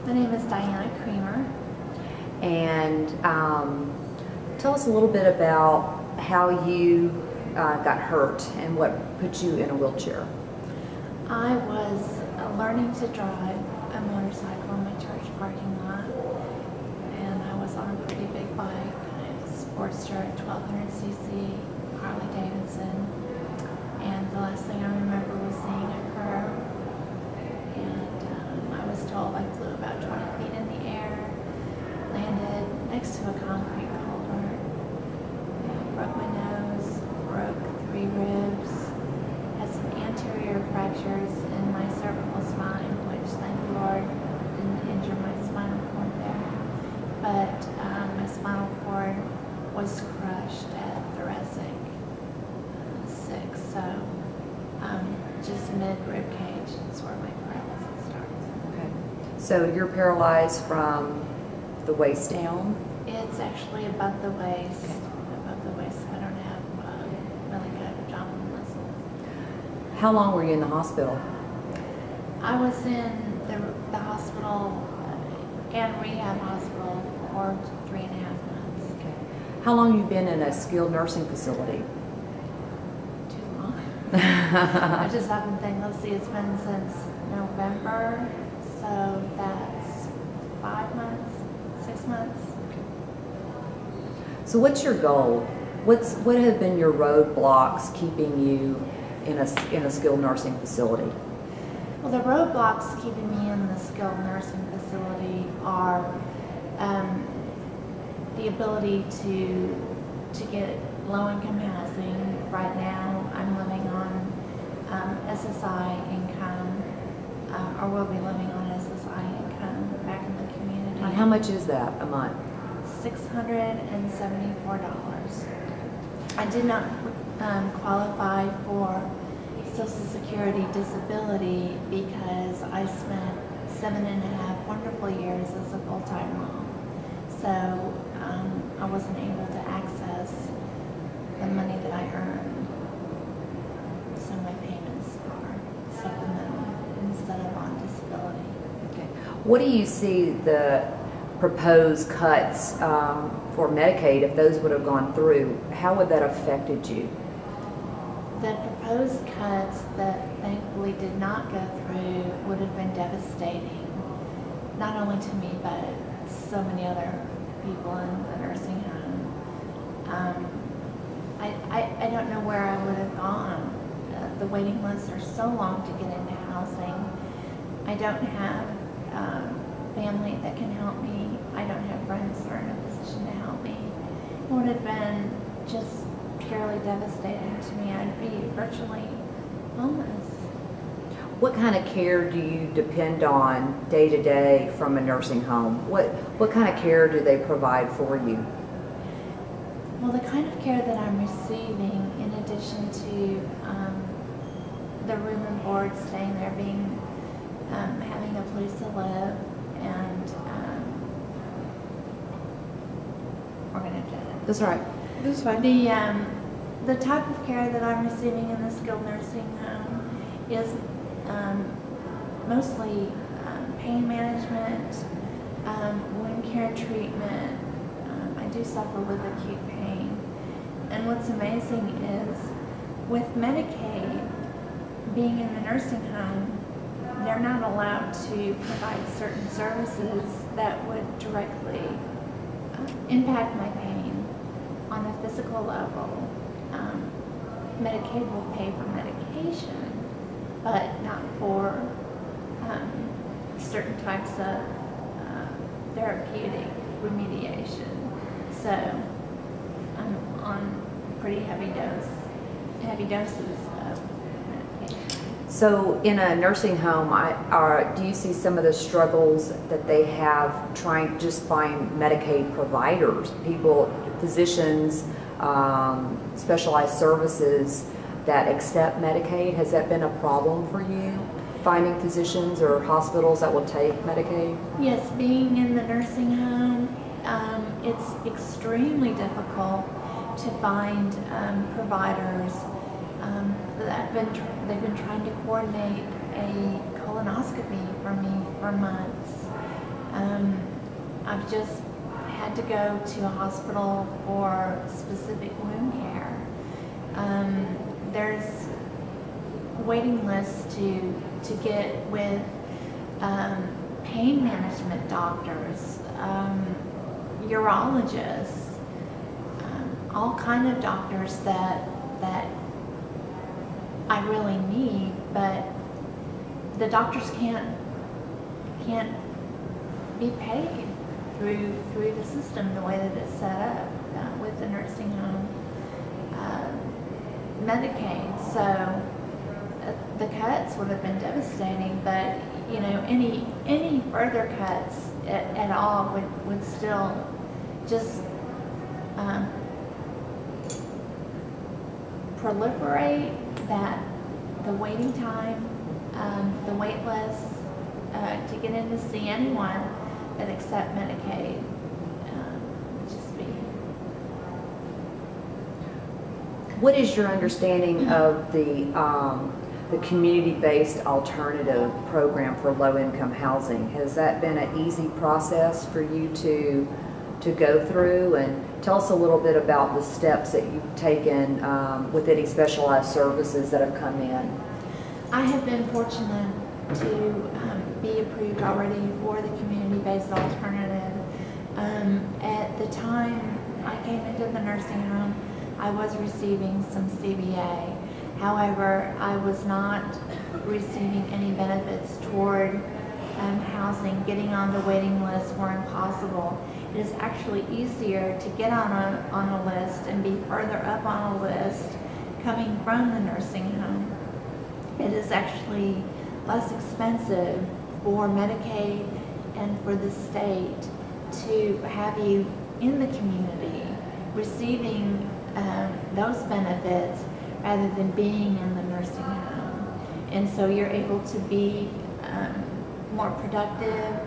My name is Diana Creamer. And tell us a little bit about how you got hurt and what put you in a wheelchair. I was learning to drive a motorcycle in my church parking lot, and I was on a pretty big bike, a Sportster 1200cc Harley Davidson, and the last thing I remember was seeing a curb, and I was told I flew about 20 feet in the air, landed next to a concrete culvert, broke my nose, broke 3 ribs, had some anterior fractures in my cervical spine, which thank the Lord didn't injure my spinal cord there. But my spinal cord was crushed at thoracic 6, so just mid-rib cage is where my paralysis starts. Okay. So you're paralyzed from the waist down? It's actually above the waist. Okay. Above the waist. I don't have really good abdominal muscles. How long were you in the hospital? I was in the hospital and rehab hospital for 3.5 months. Okay. How long have you been in a skilled nursing facility? Too long. I just haven't think. Let's see, it's been since November, so that's 5 months, 6 months. So what's your goal? What have been your roadblocks keeping you in a skilled nursing facility? Well, the roadblocks keeping me in the skilled nursing facility are the ability to get low-income housing. Right now, I'm living on SSI income, or will be living on SSI income back in the community. And how much is that a month? $674. I did not qualify for Social Security disability because I spent 7.5 wonderful years as a full-time mom. So I wasn't able to access the money that I earned. So my payments are supplemental instead of on disability. Okay. What do you see the proposed cuts for Medicaid, if those would have gone through? How would that have affected you? The proposed cuts that thankfully did not go through would have been devastating, not only to me, but so many other people in the nursing home. I don't know where I would have gone. The waiting lists are so long to get into housing. I don't have family that can help me. I don't have friends that are in a position to help me. It would have been just purely devastating to me. I'd be virtually homeless. What kind of care do you depend on day to day from a nursing home? What kind of care do they provide for you? Well, the kind of care that I'm receiving, in addition to the room and board, staying there, being having a place to live, and we're going to do it. That's right. That's fine. The type of care that I'm receiving in the skilled nursing home is mostly pain management, wound care treatment. I do suffer with acute pain. And what's amazing is with Medicaid, being in the nursing home, they're not allowed to provide certain services that would directly impact my pain on a physical level. Medicaid will pay for medication, but not for certain types of therapeutic remediation. So I'm on pretty heavy doses of medication. So in a nursing home, do you see some of the struggles that they have trying to just find Medicaid providers, people, physicians, specialized services that accept Medicaid? Has that been a problem for you, finding physicians or hospitals that will take Medicaid? Yes, being in the nursing home, it's extremely difficult to find providers. They've been trying to coordinate a colonoscopy for me for months, I've just had to go to a hospital for specific wound care. There's waiting lists to get with pain management doctors, urologists, all kind of doctors that I really need, but the doctors can't be paid through the system the way that it's set up with the nursing home Medicaid. So the cuts would have been devastating, but you know, any further cuts at all would still just proliferate the waiting time, the wait list to get in to see anyone that accept Medicaid would just be. What is your understanding of the community-based alternative program for low-income housing? Has that been an easy process for you to go through? And tell us a little bit about the steps that you've taken with any specialized services that have come in. I have been fortunate to be approved already for the community-based alternative. At the time I came into the nursing home, I was receiving some CBA. However, I was not receiving any benefits toward housing. Getting on the waiting list were impossible. It is actually easier to get on a list and be further up on a list coming from the nursing home. It is actually less expensive for Medicaid and for the state to have you in the community receiving those benefits rather than being in the nursing home. And so you're able to be more productive.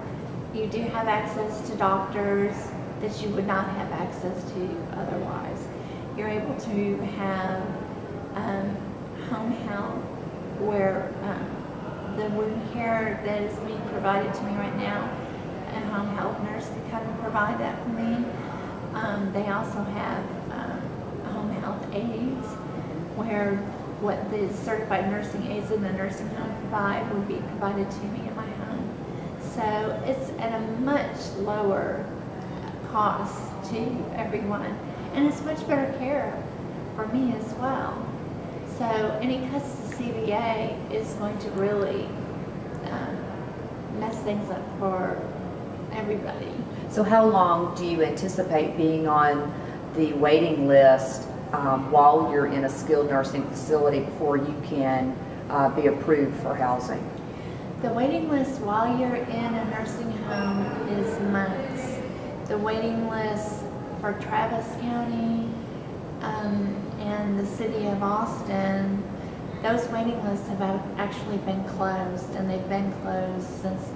You do have access to doctors that you would not have access to otherwise. You're able to have home health where the wound care that is being provided to me right now, a home health nurse could come and provide that for me. They also have home health aides where what the certified nursing aides in the nursing home provide would be provided to me in my home. So it's at a much lower cost to everyone, and it's much better care for me as well. So any cuts to CBA is going to really mess things up for everybody. So how long do you anticipate being on the waiting list while you're in a skilled nursing facility before you can be approved for housing? The waiting list while you're in a nursing home is months. The waiting list for Travis County and the city of Austin, those waiting lists have actually been closed, and they've been closed since,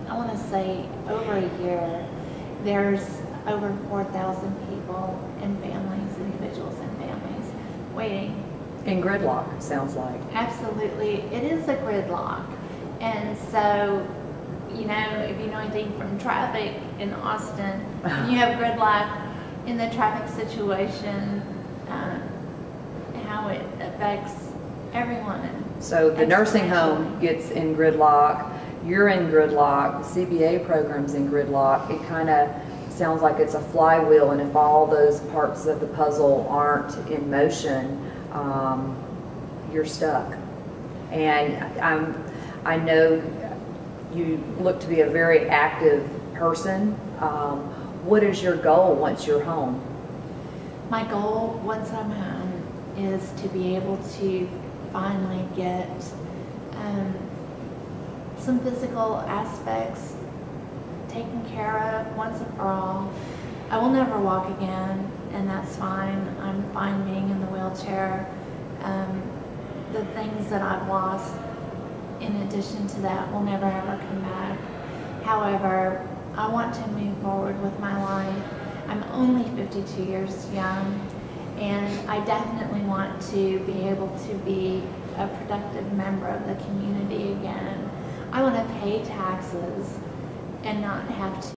I want to say, over a year. There's over 4,000 people and families, individuals and families, waiting. In gridlock, sounds like. Absolutely. It is a gridlock. And so, you know, if you know anything from traffic in Austin, you have gridlock in the traffic situation, how it affects everyone. So the nursing home gets in gridlock, you're in gridlock, the CBA program's in gridlock. It kind of sounds like it's a flywheel, and if all those parts of the puzzle aren't in motion, you're stuck. And I know you look to be a very active person. What is your goal once you're home? My goal once I'm home is to be able to finally get some physical aspects taken care of once and for all. I will never walk again, and that's fine. I'm fine being in the wheelchair. The things that I've lost in addition to that will never ever come back. However, I want to move forward with my life. I'm only 52 years young, and I definitely want to be able to be a productive member of the community again. I want to pay taxes and not have to